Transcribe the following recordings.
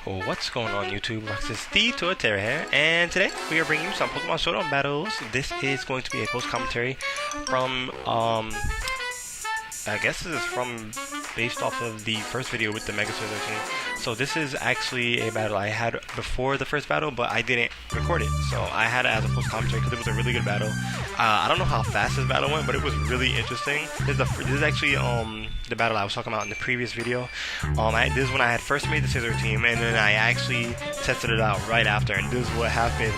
What's going on YouTube? Roxas the Torterra here, and today we are bringing you some Pokemon Showdown battles. This is going to be a post commentary from I guess this is from based off of the first video with the Mega Scissor team. So this is actually a battle I had before the first battle, but I didn't record it, so I had it as a post commentary because it was a really good battle. I don't know how fast this battle went, but it was really interesting. This is actually the battle I was talking about in the previous video. This is when I had first made the Scissor team, and then I actually tested it out right after, and this is what happened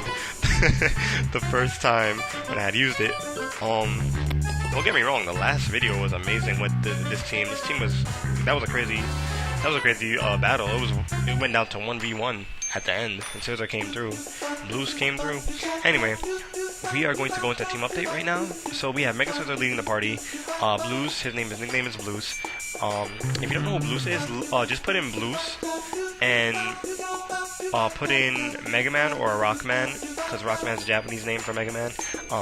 the first time when I had used it. Don't get me wrong, the last video was amazing with this team. This team was a crazy battle. It went down to 1v1 at the end, and Scissor came through. Blues came through. Anyway, we are going to go into team update right now. So we have Mega Scissor leading the party. Blues, his nickname is Blues. If you don't know who Blues is, just put in Blues and put in Mega Man or Rockman, because Rockman's a Japanese name for Mega Man.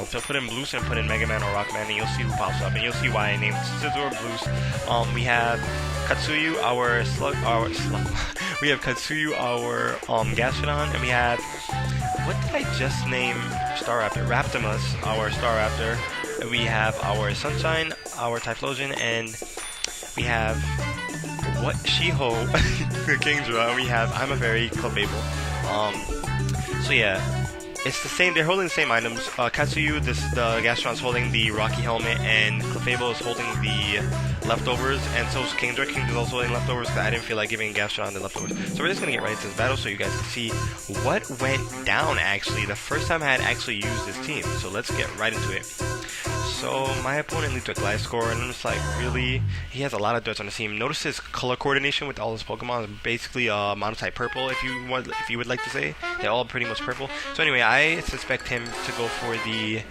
So put in Blues and put in Mega Man or Rockman, and you'll see who pops up, and you'll see why I named Scissor Blues. We have Katsuyu, our slug. We have Katsuyu, our Gastrodon, and we have, what did I just name? Staraptor, Raptimus, our Staraptor. We have our Sunshine, our Typhlosion, and we have Shiho, the Kingdra, and we have I'm a Fairy, Clefable. So yeah, it's the same. They're holding the same items. Katsuyu, the Gastron's holding the Rocky Helmet, and Clefable is holding the leftovers, and so is Kingdra. Kingdra's also holding leftovers because I didn't feel like giving Gastron the leftovers. So we're just gonna get right into this battle so you guys can see what went down actually the first time I had actually used this team. So let's get right into it. So my opponent leads with Gliscor, and I'm just like, really? He has a lot of darts on the team. Notice his color coordination with all his Pokemon is basically monotype purple, if you would like to say. They're all pretty much purple. So anyway, I suspect him to go for the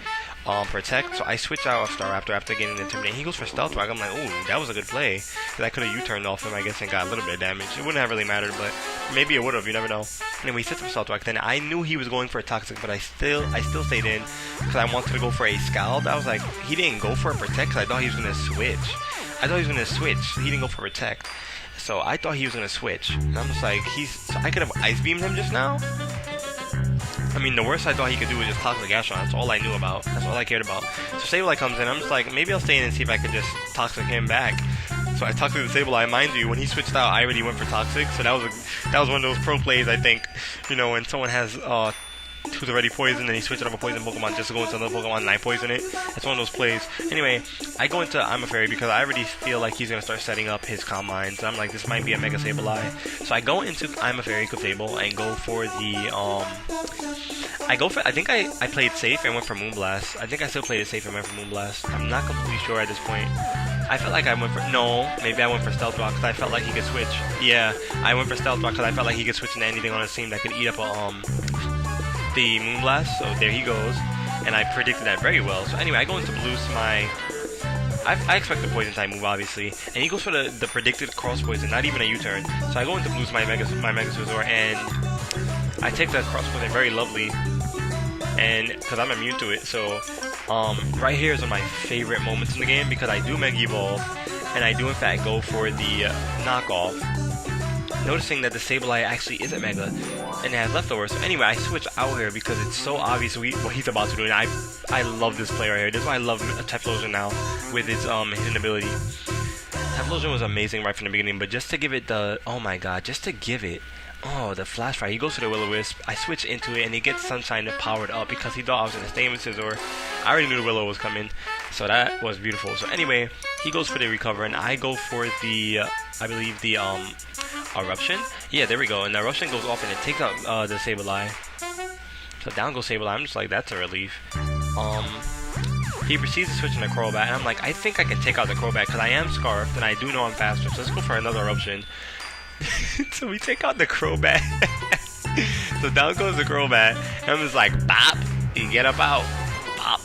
Protect, so I switch out of Staraptor after getting Intimidate. He goes for Stealth Rock. I'm like, ooh, that was a good play, because I could have U-turned off him, I guess, and got a little bit of damage. It wouldn't have really mattered, but maybe it would have, you never know. Anyway, he sets up Stealth Rock. Then I knew he was going for a Toxic, but I still stayed in, because I wanted to go for a Scald. I was like, he didn't go for a Protect, because I thought he was going to switch. He didn't go for Protect. So I thought he was going to switch, and I'm just like, so I could have Ice Beamed him just now? I mean, the worst I thought he could do was just Toxic Gastron. That's all I knew about. That's all I cared about. So Sableye comes in. I'm just like, maybe I'll stay in and see if I could just Toxic him back. So I Toxic the Sableye. Mind you, when he switched out, I already went for Toxic. So that was one of those pro plays, I think. You know, when someone has who's already poisoned and he switches up a poison Pokemon just to go into another Pokemon and I poison it. It's one of those plays. Anyway, I go into I'm a Fairy because I already feel like he's going to start setting up his Calm Minds. I'm like, this might be a Mega Sableye. So I go into I'm a Fairy Clefable and go for the I think I played safe and went for Moonblast. I think I still played it safe and went for Moonblast. I'm not completely sure at this point. I felt like I went for... No, maybe I went for Stealth Rock because I felt like he could switch. Yeah, I went for Stealth Rock because I felt like he could switch into anything on his team that could eat up the Moonblast. So there he goes. And I predicted that very well. So anyway, I go into Blues I expect the Poison type move, obviously. And he goes for the predicted Cross Poison, not even a U-turn. So I go into Blues my Mega Scizor, and I take that Cross Poison very lovely. And because I'm immune to it, so right here is one of my favorite moments in the game because I do Mega Evolve, and I do in fact go for the knockoff, noticing that the Sableye actually isn't Mega and it has leftovers. So anyway, I switch out here because it's so obvious what he's about to do, and I love this play right here. This is why I love Typhlosion now with its hidden ability. Typhlosion was amazing right from the beginning, but just to give it the the Flash Fire, he goes to the Will-O-Wisp. I switch into it, and he gets Sunshine powered up because he thought I was going to stay with Scizor. I already knew the Willow was coming, so that was beautiful. So anyway, he goes for the Recover, and I go for the, I believe the Eruption. Yeah, there we go. And the Eruption goes off, and it takes out the Sableye. So down goes Sableye. I'm just like, that's a relief. He proceeds to switch into Crobat, and I'm like, I think I can take out the Crobat because I am Scarfed, and I do know I'm faster. So let's go for another Eruption. So we take out the Crobat. So down goes the Crobat, and I'm just like, bop, you get up out, pop.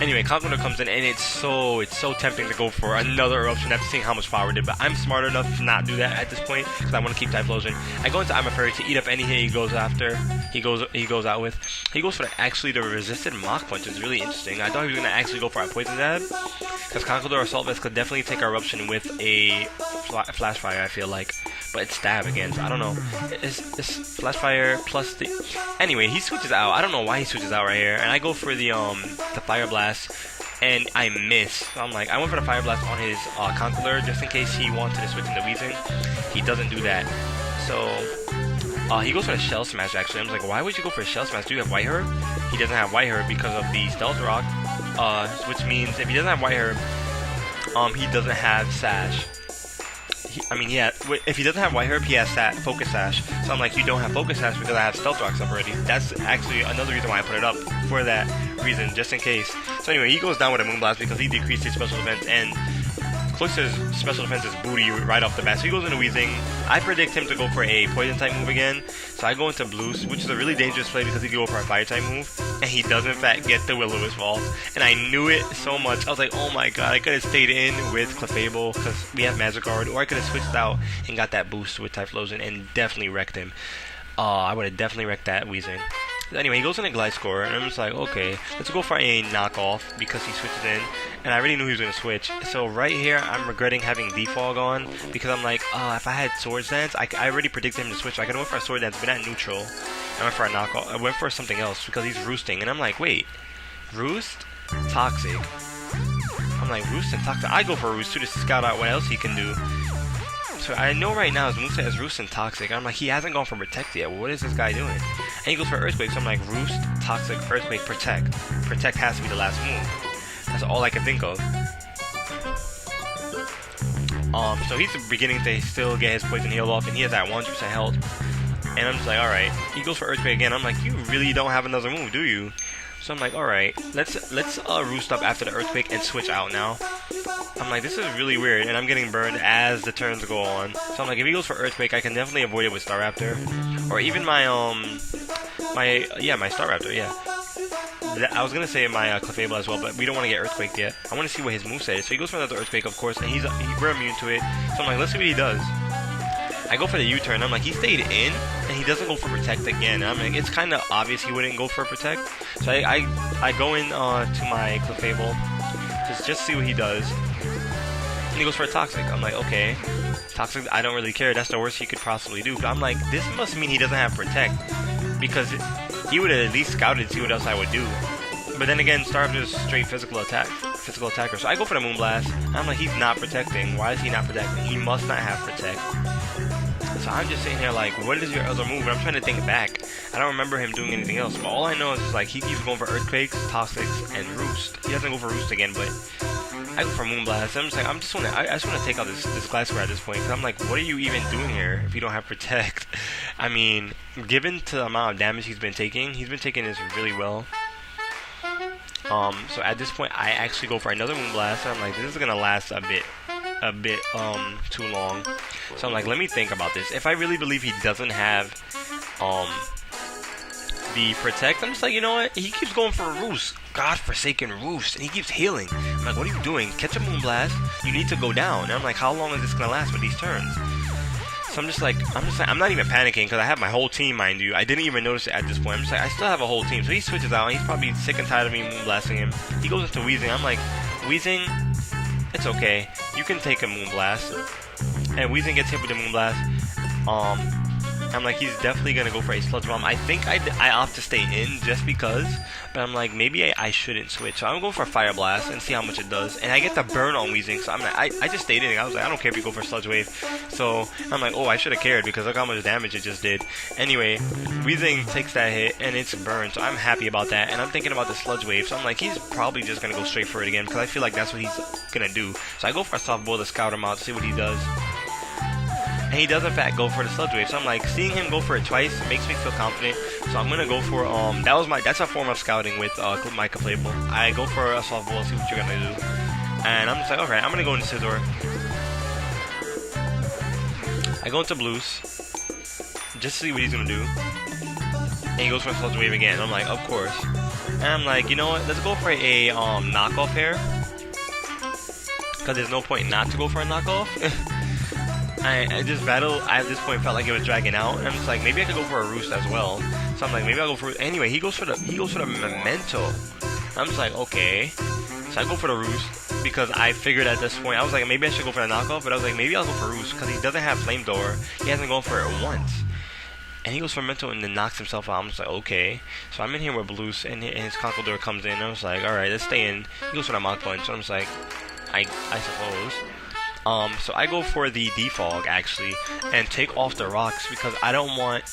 Anyway, Conqueror comes in, and it's so tempting to go for another Eruption after seeing how much power it did, but I'm smart enough to not do that at this point, because I want to keep Typhlosion. I go into I'm a Fairy to eat up any hit he goes after, he goes for the resisted mock punch. It's really interesting. I thought he was gonna actually go for a poison jab, because Conqueror Assault Vest could definitely take Eruption with a Flash Fire, I feel like. But it's stab again, so I don't know. It's Flash Fire plus the... Anyway, he switches out. I don't know why he switches out right here. And I go for the Fire Blast, and I miss. So I'm like, I went for the Fire Blast on his Conqueror just in case he wanted to switch into Weezing. He doesn't do that. So he goes for a Shell Smash, actually. I'm like, why would you go for a Shell Smash? Do you have White Herb? He doesn't have White Herb because of the Stealth Rock. Which means if he doesn't have White Herb, he doesn't have Sash. If he doesn't have White Herb, he has Focus Sash. So I'm like, you don't have Focus Sash because I have Stealth Rocks up already. That's actually another reason why I put it up, for that reason, just in case. So anyway, he goes down with a Moonblast because he decreased his special defense, and Cloyster's special defense is booty right off the bat. So he goes into Weezing. I predict him to go for a Poison type move again. So I go into Blues, which is a really dangerous play because he can go for a Fire type move. And he does in fact get the Will-O-Wisp Vault. And I knew it so much. I was like, oh my god, I could have stayed in with Clefable because we have Magic Guard. Or I could have switched out and got that boost with Typhlosion and definitely wrecked him. I would have definitely wrecked that Weezing. Anyway, he goes in a Glide Score, and I'm just like, okay, let's go for a knockoff because he switches in, and I already knew he was going to switch. So right here, I'm regretting having Defog on because I'm like, if I had Swords Dance, I already predicted him to switch. So I could have went for a Sword Dance, but not neutral. I went for a knockoff. I went for something else because he's roosting, and I'm like, wait, Roost? Toxic. I'm like, Roost and Toxic. I go for Roost too, just to scout out what else he can do. So I know right now his moveset is Roost and Toxic. I'm like, he hasn't gone for Protect yet. What is this guy doing? And he goes for Earthquake. So I'm like, Roost, Toxic, Earthquake, Protect. Protect has to be the last move. That's all I can think of. So he's beginning to still get his Poison Heal off, and he has that 100% health. And I'm just like, alright. He goes for Earthquake again. I'm like, you really don't have another move, do you? So I'm like, alright, let's Roost up after the Earthquake and switch out now. I'm like, this is really weird, and I'm getting burned as the turns go on. So I'm like, if he goes for Earthquake, I can definitely avoid it with Staraptor. Or even my Staraptor, yeah. I was gonna say my Clefable as well, but we don't want to get Earthquaked yet. I want to see what his moveset is. So he goes for another Earthquake, of course, and we're immune to it. So I'm like, let's see what he does. I go for the U-turn. I'm like, he stayed in, and he doesn't go for Protect again. I'm like, it's kind of obvious he wouldn't go for Protect. So I go in to my Clefable to just see what he does. And he goes for a Toxic. I'm like, okay, Toxic, I don't really care. That's the worst he could possibly do. But I'm like, this must mean he doesn't have Protect, because he would have at least scouted to see what else I would do. But then again, Staraptor is straight physical attacker. So I go for the Moonblast. I'm like, he's not protecting. Why is he not protecting? He must not have Protect. So I'm just sitting here like, what is your other move? And I'm trying to think back. I don't remember him doing anything else. But all I know is like he keeps going for Earthquakes, Toxics, and Roost. He doesn't go for Roost again, but I go for Moonblast. I'm just like, I just want to take out this Glass Square at this point. Because I'm like, what are you even doing here if you don't have Protect? I mean, given to the amount of damage he's been taking this really well. So at this point, I actually go for another Moonblast. And I'm like, this is gonna last a bit too long. So I'm like, let me think about this. If I really believe he doesn't have the Protect, I'm just like, you know what? He keeps going for a Roost. God-forsaken Roost. And he keeps healing. I'm like, what are you doing? Catch a Moonblast. You need to go down. And I'm like, how long is this gonna last with these turns? So I'm not even panicking because I have my whole team, mind you. I didn't even notice it at this point. I'm just like, I still have a whole team. So he switches out, and he's probably sick and tired of me Moonblasting him. He goes into Weezing. I'm like, Weezing, it's okay. You can take a Moonblast. And Weezing gets hit with the Moonblast. I'm like, he's definitely gonna go for a Sludge Bomb. I think I opt to stay in just because, but I'm like, maybe I shouldn't switch. So I'm going for a Fire Blast and see how much it does. And I get the burn on Weezing, so I just stayed in. I was like, I don't care if you go for Sludge Wave. So I'm like, oh, I should have cared because look how much damage it just did. Anyway, Weezing takes that hit and it's burned, so I'm happy about that. And I'm thinking about the Sludge Wave, so I'm like, he's probably just gonna go straight for it again because I feel like that's what he's gonna do. So I go for a Softball to scout him out to see what he does. And he does in fact go for the Sludge Wave. So I'm like, seeing him go for it twice makes me feel confident. So I'm gonna go for that's a form of scouting with my Clefable. I go for a Softball, see what you're gonna do. And I'm just like, alright, I'm gonna go into Scizor. I go into Blues. Just to see what he's gonna do. And he goes for a Sludge Wave again. I'm like, of course. And I'm like, you know what, let's go for a knockoff here. Because there's no point not to go for a knockoff. this battle at this point felt like it was dragging out, and I'm just like, maybe I could go for a roost as well. So I'm like, maybe I'll go for. Anyway, he goes for the memento. I'm just like, okay. So I go for the roost because I figured at this point I was like, maybe I should go for the knockoff, but I was like, maybe I'll go for roost because he doesn't have flamethrower. He hasn't gone for it once. And he goes for mental and then knocks himself out. I'm just like, okay. So I'm in here with Blues, and his Conqueror comes in. I was like, alright, let's stay in. He goes for the Mach Punch. So I'm just like, I suppose. So I go for the Defog, actually, and take off the rocks because I don't want,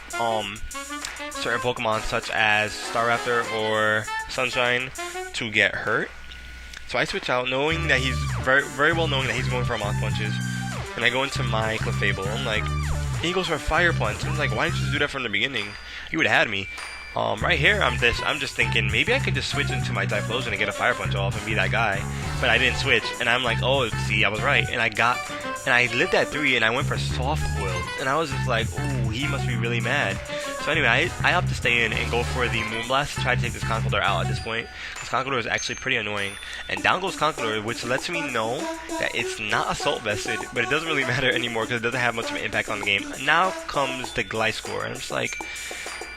certain Pokemon such as Staraptor or Sunshine to get hurt. So I switch out, knowing that he's very well knowing that he's going for Mach Punches. And I go into my Clefable. I'm like, he goes for a Fire Punch. I'm like, why didn't you do that from the beginning? You would have had me. Right here, I'm just thinking maybe I could just switch into my Typhlosion and get a Fire Punch off and be that guy. But I didn't switch, and I'm like, oh, see, I was right. And I lived at 3, and I went for Soft Will. And I was just like, ooh, he must be really mad. So anyway, I opt to stay in and go for the Moonblast to try to take this Conkeldurr out at this point. Because Conkeldurr is actually pretty annoying. And down goes Conkeldurr, which lets me know that it's not Assault Vested, but it doesn't really matter anymore because it doesn't have much of an impact on the game. Now comes the Gliscor, and I'm just like,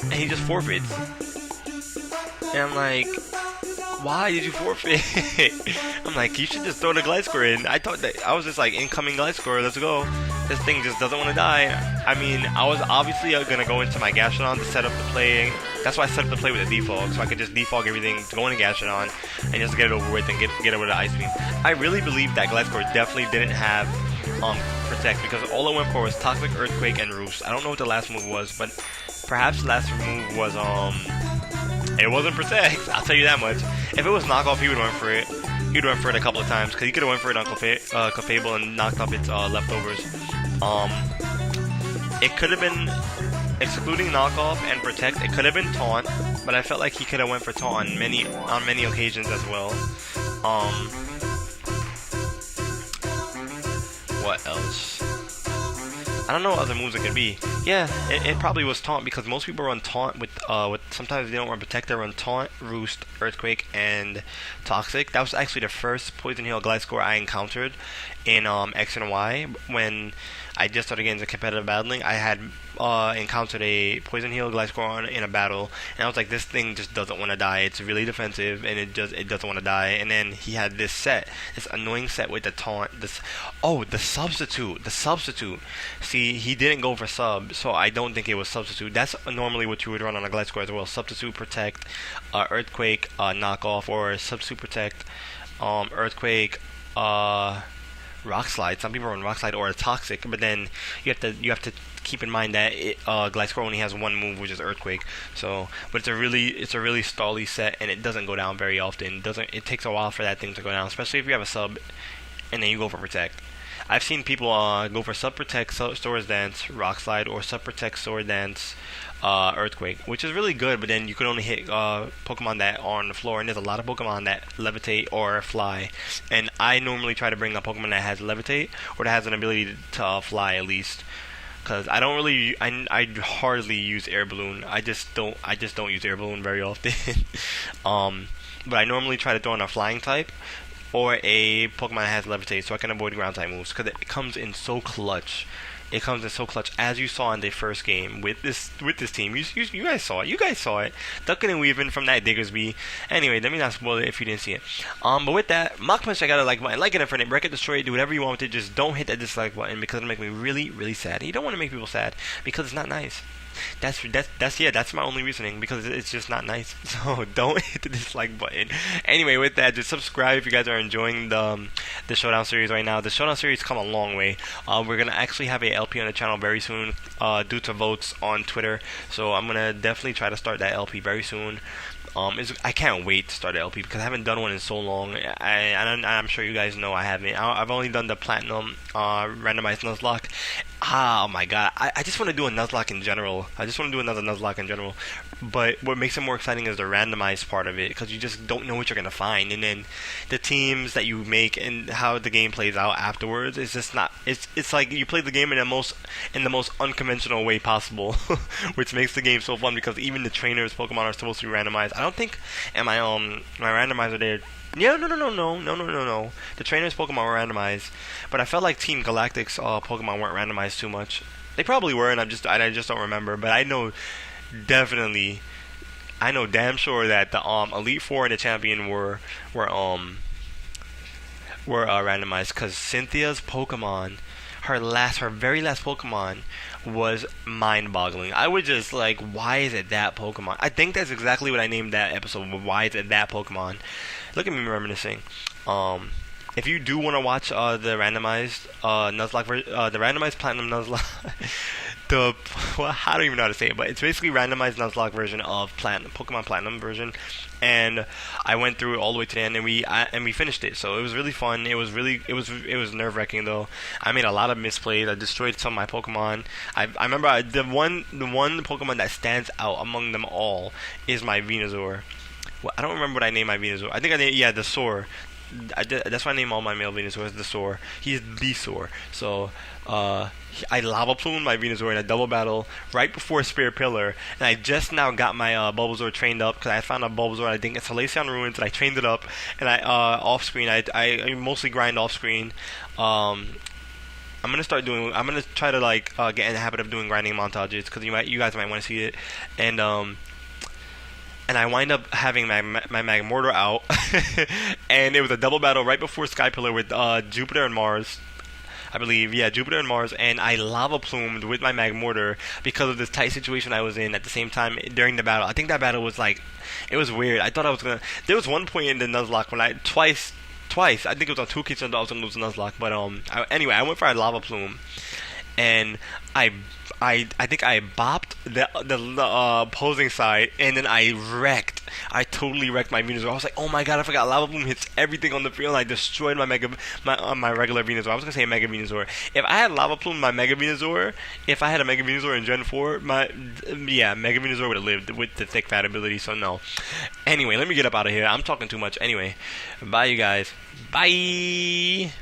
and he just forfeits. And I'm like, why did you forfeit? I'm like, you should just throw the Gliscor in. I thought that I was just like, incoming Gliscor, let's go. This thing just doesn't want to die. I mean, I was obviously gonna go into my Gastrodon to set up the play. That's why I set up the play with the Defog, so I could just defog everything, go into Gastrodon, and just get it over with and get it with the Ice Beam. I really believe that Gliscor definitely didn't have Protect, because all it went for was Toxic, Earthquake, and Roost. I don't know what the last move was, but perhaps the last move was it wasn't Protect. I'll tell you that much. If it was Knockoff, he would have went for it. He'd went for it a couple of times, because he could have went for it on Clefable and knocked off its leftovers. It could have been, excluding Knockoff and Protect, it could have been Taunt, but I felt like he could have went for Taunt on many occasions as well. What else? I don't know what other moves it could be. Yeah, it probably was Taunt, because most people run Taunt with sometimes they don't run Protect, they run Taunt, Roost, Earthquake, and Toxic. That was actually the first Poison Heal Gliscor I encountered in X and Y. When I just started getting into competitive battling, I had encountered a Poison Heal Gliscor in a battle, and I was like, this thing just doesn't want to die. It's really defensive, and it doesn't want to die. And then he had this annoying set with the Taunt. The substitute. See, he didn't go for sub, so I don't think it was substitute. That's normally what you would run on a Gliscor as well. Substitute, Protect, Earthquake, Knockoff, or Substitute, Protect, Earthquake, Rock Slide. Some people run Rock Slide or a Toxic, but then you have to keep in mind that Gliscor only has one move, which is Earthquake. So, but it's a really stally set, and it doesn't go down very often. It takes a while for that thing to go down, especially if you have a sub, and then you go for Protect. I've seen people go for Sub Protect, Swords Dance, Rock Slide, or Sub Protect, Sword Dance, Earthquake, which is really good, but then you could only hit Pokemon that are on the floor, and there's a lot of Pokemon that levitate or fly, and I normally try to bring a Pokemon that has levitate, or that has an ability to fly at least, because I hardly use Air Balloon. I just don't use Air Balloon very often. But I normally try to throw in a flying type, or a Pokemon that has levitate, so I can avoid ground type moves, because it comes in so clutch. It comes in so clutch, as you saw in the first game with this team. You guys saw it. Ducking and weaving from that Diggersby. Anyway, let me not spoil it if you didn't see it. But with that, Mach Punch, I got a like button. Like it or break it, destroy it, do whatever you want with it. Just don't hit that dislike button, because it'll make me really, really sad. And you don't want to make people sad, because it's not nice. That's my only reasoning, because it's just not nice. So don't hit the dislike button. Anyway, with that, just subscribe if you guys are enjoying the Showdown series right now. The Showdown series come a long way. We're gonna actually have a LP on the channel very soon, due to votes on Twitter. So I'm gonna definitely try to start that LP very soon. I can't wait to start an LP, because I haven't done one in so long. I'm sure you guys know I haven't. I've only done the Platinum randomized Nuzlocke. Oh my god, I just want to do a Nuzlocke in general. I just want to do another Nuzlocke in general. But what makes it more exciting is the randomized part of it, because you just don't know what you're going to find. And then the teams that you make and how the game plays out afterwards, it's just not... It's like you play the game in the most unconventional way possible, which makes the game so fun, because even the trainers' Pokemon are supposed to be randomized. I don't think... And my randomizer there Yeah, no. The trainers Pokemon were randomized, but I felt like Team Galactic's Pokemon weren't randomized too much. They probably were, and I just don't remember. But I know definitely, I know damn sure that the Elite Four and the Champion were randomized because Cynthia's Pokemon, her very last Pokemon was mind-boggling. I was just like, why is it that Pokemon? I think that's exactly what I named that episode. Why is it that Pokemon? Look at me reminiscing. If you do want to watch the randomized Nuzlocke, the randomized Platinum Nuzlocke, I don't even know how to say it, but it's basically randomized Nuzlocke version of Pokemon Platinum version, and I went through it all the way to the end, and we finished it. So it was really fun. It was nerve wracking though. I made a lot of misplays. I destroyed some of my Pokemon. I remember the one Pokemon that stands out among them all is my Venusaur. Well, I don't remember what I named my Venusaur. I think I named the Soar. That's why I name all my male Venusaurs the Soar. He's the Soar. So I Lava Plume my Venusaur in a double battle right before Spirit Pillar, and I just now got my Bulbasaur trained up because I found a Bulbasaur. I think it's Halcyon Ruins, and I trained it up. And I off screen. I mostly grind off screen. I'm gonna try to get in the habit of doing grinding montages because you guys might want to see it. And I wind up having my Magmortar out, and it was a double battle right before Sky Pillar with Jupiter and Mars, I believe. Yeah, Jupiter and Mars, and I Lava Plumed with my Magmortar because of this tight situation I was in at the same time during the battle. I think that battle was it was weird. I thought I was gonna. There was one point in the Nuzlocke when I twice. I think it was on 2 occasions I was gonna lose the Nuzlocke, but anyway, I went for a Lava Plume, and I think I bopped the opposing side, and then I totally wrecked my Venusaur. I was like, oh my god, I forgot Lava Plume hits everything on the field, and I destroyed my regular Venusaur. I was gonna say Mega Venusaur. If I had Lava Plume my Mega Venusaur, if I had a Mega Venusaur in Gen 4, Mega Venusaur would have lived with the thick fat ability, so no. Anyway, let me get up out of here. I'm talking too much. Anyway, bye you guys. Bye!